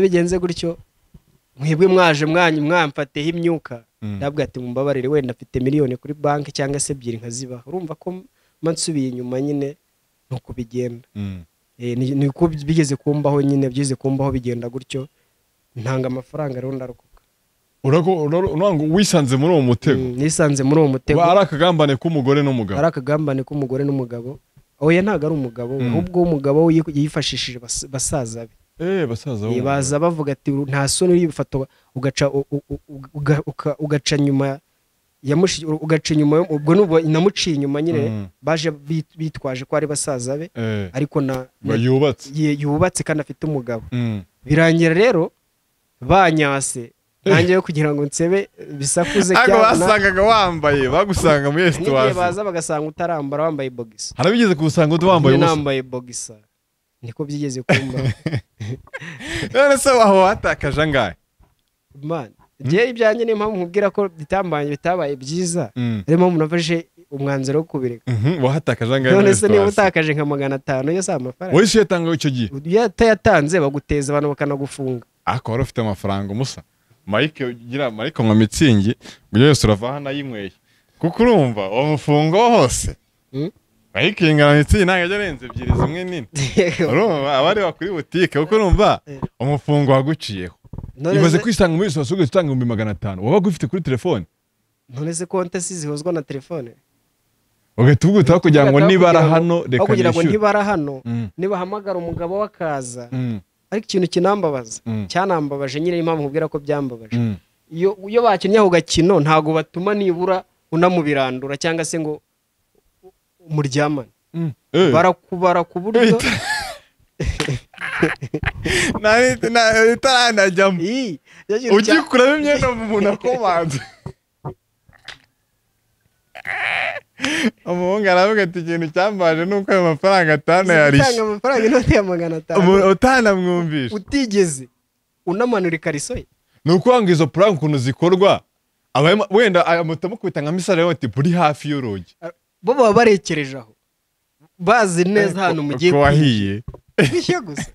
bigenze gutyo mwebwe mwaje mwamfateho imyuka ndabwira ati mumbabarire wenda afite miliyoni kuri banki cyangwa se 2 nkazibaha urumva ko mansubiye inyuma nyine nuko bigenda niko bigeze kumbaho nyine byize kumbaho bigenda gutyo ntanga amafaranga rero ndarokoka wisanze muri uwo mutego nisanze muri uwo mutego ari akagambane k'umugore n'umugabo ari akagambane k'umugore n'umugabo oya ntago ari umugabo ahubwo umugabo yifashishije basaza be basaza baza bavuga ati nta soni urifata ugaca nyuma ugaca inyuma ubwo n'ubwo namuciye inyuma nyine baje bitwaje ko ari basaza be ariko yubatse kandi afite umugabo birangira rero banyase nanjye kugira ngo nsebe bisakuze cyane basangaga wambaye bagusanga muri restaurant baza bagasanga utarambara wambaye bogisa harabigeze kusanga utambaye ubusa nambaye bogisa niko byigeze kumba none se aho hatakaje angahe man je ibyanjye ni mpamvu nkubwira ko bitabaye byiza arimo munafashe umwanzuro wo kubireka wahatakaje angahe none se niba utakaje nka 500 yo sa amafaranga wese yatanga icyo gihe yatanze baguteza abantu bakanagufunga wari ufite amafaranga umusa Mike nka mitsingi buri wese urava hano ayinyweye kuko urumva uwo mufungo hose Mike ingana mitsingi ntabwo ajya arenze 2 zimwe nini urumva abari bakuri butike kuko urumva umufungo waguciyeho imaze kwisanga muri sosiyete utanga 500 wabaga ufite kuri telefone none se konte zihozwa na telefone ugahita uvuga kugira ngo nibara hano reka nishyure kugira ngo nibara hano niba hamagara umugabo wakaza ariko ikintu kinambabaza cyanambabaje nyine impamvu nkubwira ko byambabaje iyo bakinnye aho gakino ntago batuma nibura unamubirandura cyangwa se ngo umuryamane barakubara ku buryo itaranajyamo ugikuramo imyenda mu muntu akomanze umuhungu aravuga ati ikintu cyambaje nuko ayo mafaranga 5 yarishe utanga amafaranga inote ya 500 utanamwumvisha utigeze unamanura ikariso ye nuko ngo izo prank ukuntu zikorwa wenda amutamukubita nka misale yote buri hafi y'urugi bo baba barekereje aho bazi neza hano mugiye ko wahiye bishe gusa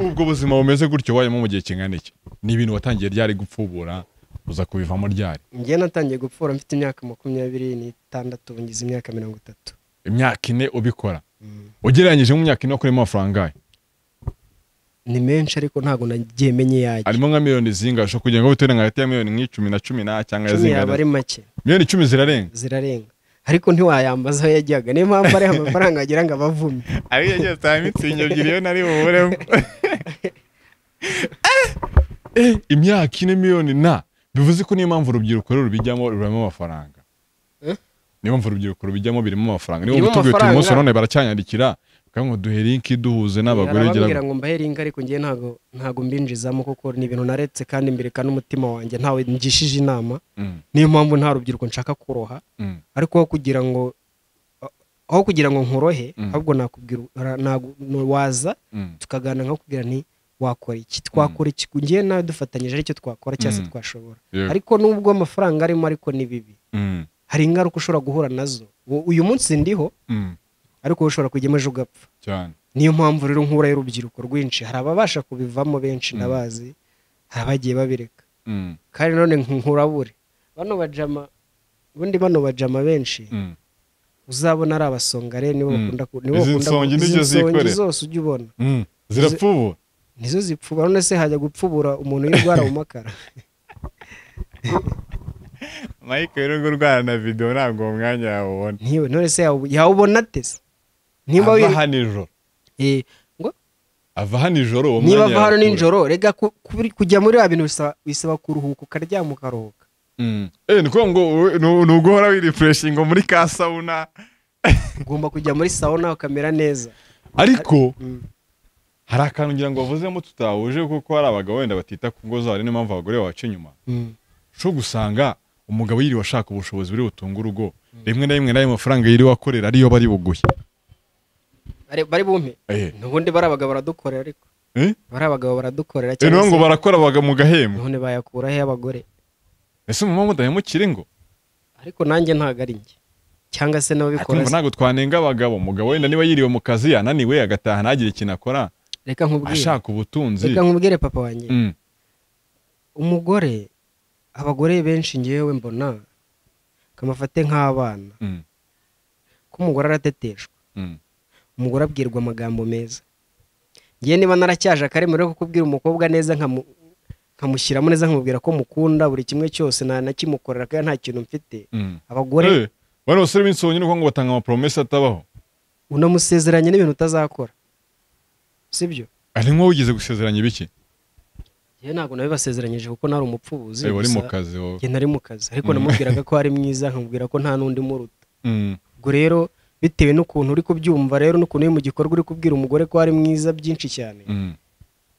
ubwo buzima bumeze gutyo wayemo mu gihe kingana iki? Ni ibintu watangiye ryari gupfubura uza kubivamo ryari? njye natangiye gupfura mfite imyaka 26 ngize imyaka 30. Imyaka 4 ubikora. Ugereranyije mu myaka 4 ukurimo amafaranga ni menshi ariko ntago nagiye menye yaje. Harimo nka miliyoni zingasho kugira ngo bitore ngahita ya miliyoni 10 na 10 cyangwa ya zingana. Yaba ari make. Miliyoni 10 zirarenga. Zirarenga. Ariko ntiwayambaza aho yajyaga. Niyo mpamvu ari amafaranga agira ngo abavumye. Ari yagiye tamitsinye ebyiri yo nari buburemo. Imyaka 4 miliyoni na bivuze ko niyo mpamvu urubyiruko rubijyamo ruramo amafaranga. Niyo mpamvu urubyiruko rubijyamo birimo amafaranga. Niyo gutubwiye uti umunsi none baracyanyandikira kandi duhe link duhuze n'abagore gira ngo mbahe link ariko ngiye ntago mbinjizamo kuko ni ibintu naretse kandi mbireka n'umutima wanjye ntawe ngishije inama. Niyo mpamvu nta rubyiruko nshaka kuroha ariko aho kugira ngo nkurohe ahubwo nakubwira waza tukagana nko kugira nti wakora iki twakora iki ngiye nawe dufatanyije aricyo twakora cyase twashobora. Ariko nubwo amafaranga arimo ariko ni bibi. Hari ingaruka ushobora guhura nazo. Uyu munsi ndiho ariko ushobora kujyemo ejo ugapfa cyane. Niyo mpamvu rero nkura y'urubyiruko rwinshi hari ababasha kubivamo benshi ndabazi hari abagiye babireka kandi none nkurabure bano bajama benshi uzabona ari abasongare nibo bakunda izi zose ujye ubona zirapfubura nizo zipfubura none se hajya gupfubura umuntu y'indwara mu makara. Mike rero rwana na video ntabwo umwanya yawubona. Ntiwe none se yawubona tese niba ava hanijoro ngo ava hanijoro uwo mwanya niba ava hano ninjoro rega kujya muri wa bintu bisaba kuruhuka ukaryama ukaruhuka. Niko ngo nuguhora wirefreshing muri ka sauna ugomba kujya muri sauna ukamera neza. Ariko hari akantu ngira ngo bavuzemo tutahuje kuko hari abagabo wenda batita ku ngo zabo niyo mpamvu abagore babaca inyuma. Sho gusanga umugabo yiri washaka ubushobozi buri butunga urugo rimwe na rimwe nayo mafaranga yiri wakorera ariyo bari buguye bari bumpe nubundi barabaga baradukorera ariko barabagabo baradukorera cyane ngo barakora baga mu gahembo none bayakura he abagore. Ese mu mudahemukire ngo ariko nanjye ntago ari njye cyangwa se nabo bikora ntago twanenga abagabo umugabo wenda niba yiriwe mu kazi yananiwe agataha ntagire ikintu akora reka nkubwire ashaka ubutunzi. Reka nkubwire papa wanjye umugore abagore benshi ngewe mbona kamafate nk'abana ko umugore arateteshwa umugore abwirwa amagambo meza. Ngiye niba naracyaje akare muri kukubwira umukobwa neza nkamushyiramo neza nkamubwira ko mukunda buri kimwe cyose nakimukorera kandi nta kintu mfite. Abagore bari basore b'insonyi nuko ngo batanga ama promesse atabaho unamusezeranye n'ibintu utazakora sibyo. Ari nko ugize gusezeranya ibiki? Ye ntago nawe basezeranyije kuko nari umupfubuzi wari mu kazi wowe. Ye nari mu kazi ariko namubwiraga ko ari mwiza nkamubwira ko nta nundi muruta. Ubwo rero bitewe n'ukuntu uri kubyumva rero n'ukuntu mu gikorwa uri kubwira umugore ko ari mwiza byinshi cyane.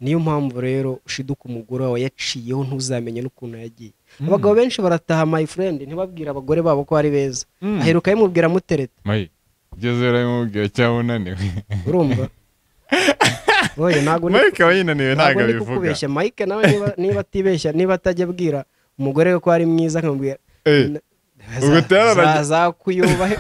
Niyo mpamvu rero ushiduka umugore wawe yaciyeho ntuzamenye n'ukuntu yagiye. Abagabo benshi barataha my friend ntibabwira abagore babo ko ari beza. Aheruka yimubwira mutereta. Mai ugeze yimubwira cyangwa unaniwe. Urumva? Oye ntago Mike wayinaniwe ntago bivuga. Kubeshya Mike nawe niba atibeshya niba atajya abwira umugore ko ari mwiza akamubwira ubwo taraza kuyuba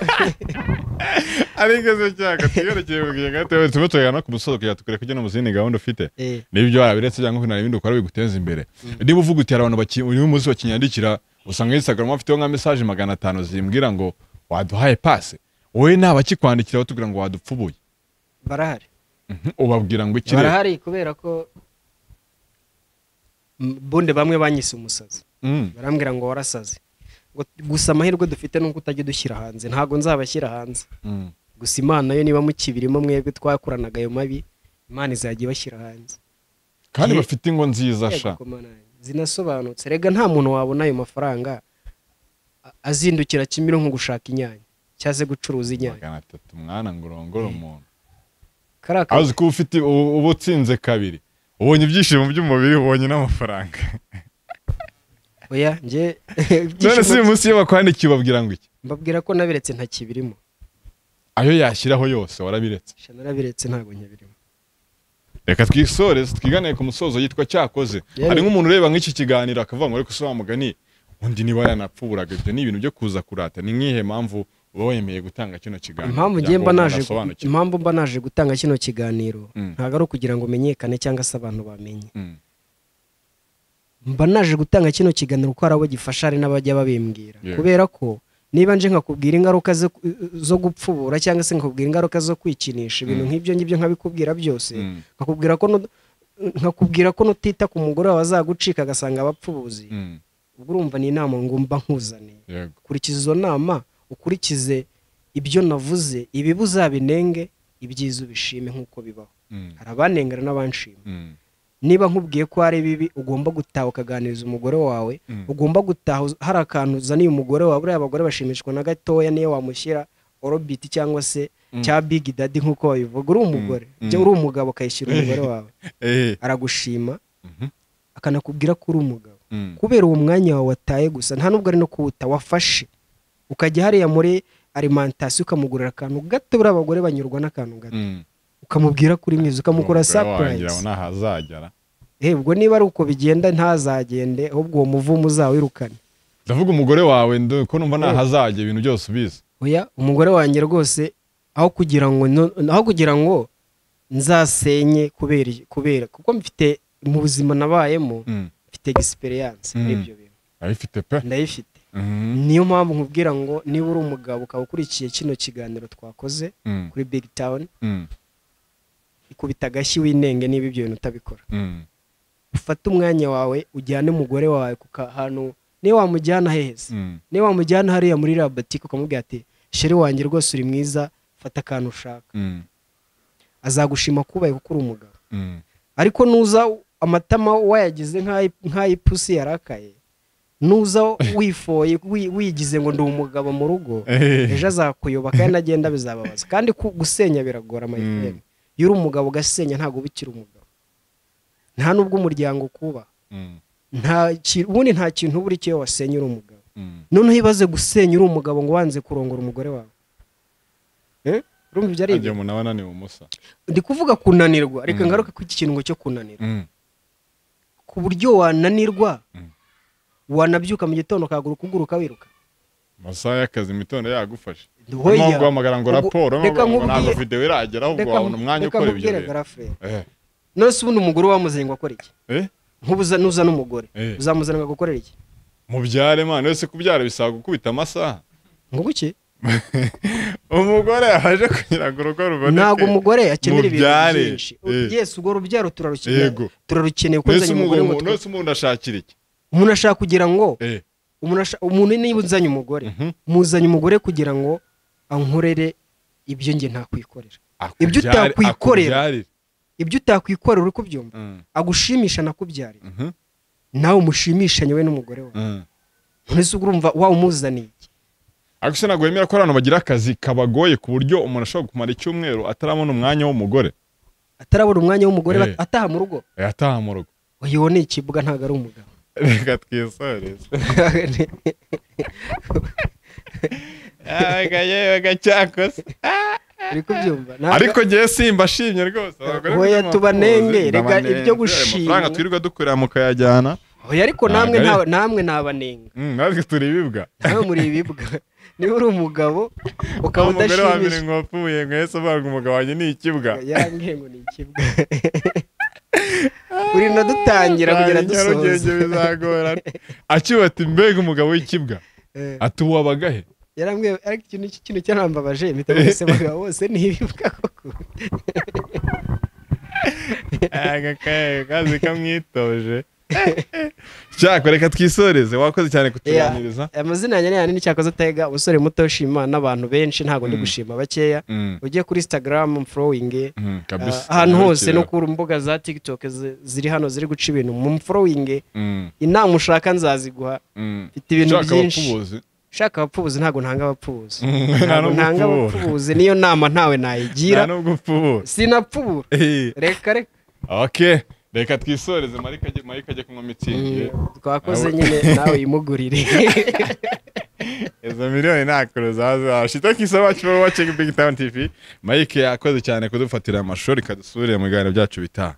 arigeze cyaka tuyerekeye kugira gato tumetogana ku musozo kugira tukure kujya no muzindi gahunda ufite nibyo warabiretse cyangwa ko nabindi ukora biguteza imbere. Niba uvuga uti abantu uyu munsi bakinyandikira usanga Instagram afite nka message 500 zimbwira ngo waduhaye passe wowe naba kikwandikira batubwira ngo wadupfubuye barahari. Ubabwira ngo ikire barahari kubera ko bonde bamwe banyise umusazi barambwira ngo warasaze gusa amahirwe dufite nuko utajya dushyira hanze ntago nzabashyira hanze. Gusa Imana yo niba mukibirimo mwebwe twakuranaga ayo mabi Imana izagiye bashyira hanze kandi bafite ingo nziza sha zinasobanutse. Rega nta muntu wabona ayo mafaranga azindukira Kimiro nko gushaka inyanya cyaze gucuruza inyanya 300 mwana ngorongoro umuntu azi ko ufite ubutsinze kabiri ubonye ibyishimo by'umubiri ubonye n'amafaranga. Oya nje none si munsi y'abakwandikiye babwira ngo iki? Mbabwira ko nabiretse ntakibirimo. Ayo yashyiraho yose warabiretse? Narabiretse ntago nkibirimo. Reka twisore twiganire ku musozo yitwa cyakoze. Hari nk'umuntu ureba nk'iki kiganiro akavuga ngo ariko so mugani undi niba yanapfuburaga ibyo ni ibintu byo kuza kurata ni nkihe mpamvu uba wemeye gutanga kino kiganiro impamvu mba naje gutanga kino kiganiro ntabwo ari ukugira ngo umenyekane cyangwa se abantu bamenye mba naje gutanga kino kiganiro kuko hari abo gifasha hari n'abajya babimbwira kubera ko niba nje nkakubwira ingaruka zo gupfubura cyangwa se nkakubwira ingaruka zo kwikinisha ibintu nk'ibyo ngibyo nkabikubwira byose nkakubwira ko nutita ku mugore wawe azagucika agasanga abapfubuzi ubwo urumva ni inama ngomba nkuzaniye kurikiza izo nama ukurikize ibyo navuze ibibi uzabinenge ibyiza ubishime nk'uko bibaho hari abanengera n'abanshima niba nkubwiye ko ari bibi ugomba gutaha ukaganiriza umugore wawe ugomba gutaha hari akantu uzaniye umugore wawe buriya abagore bashimishwa na gatoya niyo wamushyira orobiti cyangwa se cya big daddy nk'uko babivuga uri umugore uri umugabo ukayishyira umugore wawe aragushima akanakubwira ko uri umugabo kubera uwo mwanya wawe wataye gusa nta nubwo ari no kuwuta wafashe ukajya hariya muri alimentation ukamugurira akantu gato buriya abagore banyurwa n'akantu gato ukamubwira kuri mwiza ukamukora surprise ubwo niba ari uko bigenda ntazagende ahubwo uwo muvumo uzawirukane ndavuga umugore wawe ko numva ntahazajya ibintu byose ubizi oya umugore wanjye rwose aho kugira ngo nzasenye kubera kuko mfite mu buzima nabayemo mfite experience muri ibyo bintu ndayifite pe ndayifite niyo mpamvu nkubwira ngo niba uri umugabo ukaba ukurikiye kino kiganiro twakoze kuri Big Town ikubita agashyi winenge niba ibyo bintu utabikora ufate umwanya wawe ujyane umugore wawe ku hantu niba wamujyana heza niba wamujyana hariya muri labatike ukamubwira ati sheri wanjye rwose uri mwiza fata akantu ushaka azagushima kubaye kuko uri umugabo ariko nuza amatama wayagize nk'ay'ipusi yarakaye nuza wifoye wigize ngo ndi umugabo mu rugo ejo azakuyoba kandi agenda bizababaza kandi gusenya biragora my friend iyo uri umugabo ugasenya ntabwo ubikira umugabo nta nubwo umuryango kuba ubundi nta kintu ubura icyo wasenya uri umugabo noneho ibaze gusenya uri umugabo ngo wanze kurongora umugore wawe urumva ibyo ari ibyo ndi kuvuga kunanirwa reka ngaruke ku iki kintu cyo kunanirwa ku buryo wananirwa wanabyuka mu gitondo kaguruka uguruka wiruka amasaha y'akazi mu gitondo yagufashe ntabwo guhamagara ngo raporo ntabwo video iragera ahubwo wabona umwanya ukora ibyo nose ubundi umugore wamuzanye ngo akore iki nk'ubuza nuza n'umugore uzamuzana ngo gukorera iki mubyare mana wese kubyara bisaba gukubita amasaha ngo guki umugore yaje kugira ngo urugo ruboneke ntabwo umugore akenera ibintu byinshi yes ubwo rubyaro turarukeneye ukozanye umugore ngo nose umuntu ashakira iki umuntu ashaka kugira ngo umuntu niba uzanye umugore muzanye umugore kugira ngo ankorere ibyo nge ntakwikorera ibyo utakwikorera uri kubyumva agushimisha nakubyarira nawe umushimishanye we n'umugore wawe nese urumva wawe umuzaniye iki akuse nagwemera ko abantu bagira akazi kabagoye ku buryo umuntu ashobora kumara icyumweru atarabona umwanya w'umugore ataha mu rugo ataha mu rugo uyu ni ikibwa ntabwo ari umugabo reka twisoreze agacyakose uri kubyumva ariko ngiye simbashimye rwose oya tubanenge reka ibyo gushima amafaranga twirirwa dukorera mukayajyana oya ariko namwe nabanenga natwe turi ibibwa nawe muri ibibwa niba uri umugabo ukaba udashimisha umugore wa mbere ngo wapfuye ngo yese avuga umugabo wanjye ni ikibwa yarangiye ngo ni ikibwa uri no dutangira kugira dusoze bizagora akibati mbega umugabo w'ikibwa atuwabagahe yarambwiye ariko ikintu cyarambabaje mitagose bagabo bose ni ibibwa koko kazi kamwitoje cyako reka twisoreze wakoze cyane kutuganiriza amazina yanjye ni cyakoze tega umusore muto ushima n'abantu benshi ntago ndi gushima bakeya ugiye kuri Instagram following ahantu hose no ku mbuga za TikTok ziri hano ziri guca ibintu mu following inama ushaka nzaziguha mfite ibintu byinshi shaka abapfubuzi ntago ntanga abapfubuzi ntanga abapfubuzi niyo nama ntawe nayigira sinapfubura reka okay reka twisoreze marika ajya kunywa mitsingi twakoze nyine nawe yimugurire izo miliyoni ntakuru zaza shita kisaba cyo watching Big Town TV Mike yakoze cyane kudufatira amashuri kadusurire mu biganiro byacu bitaha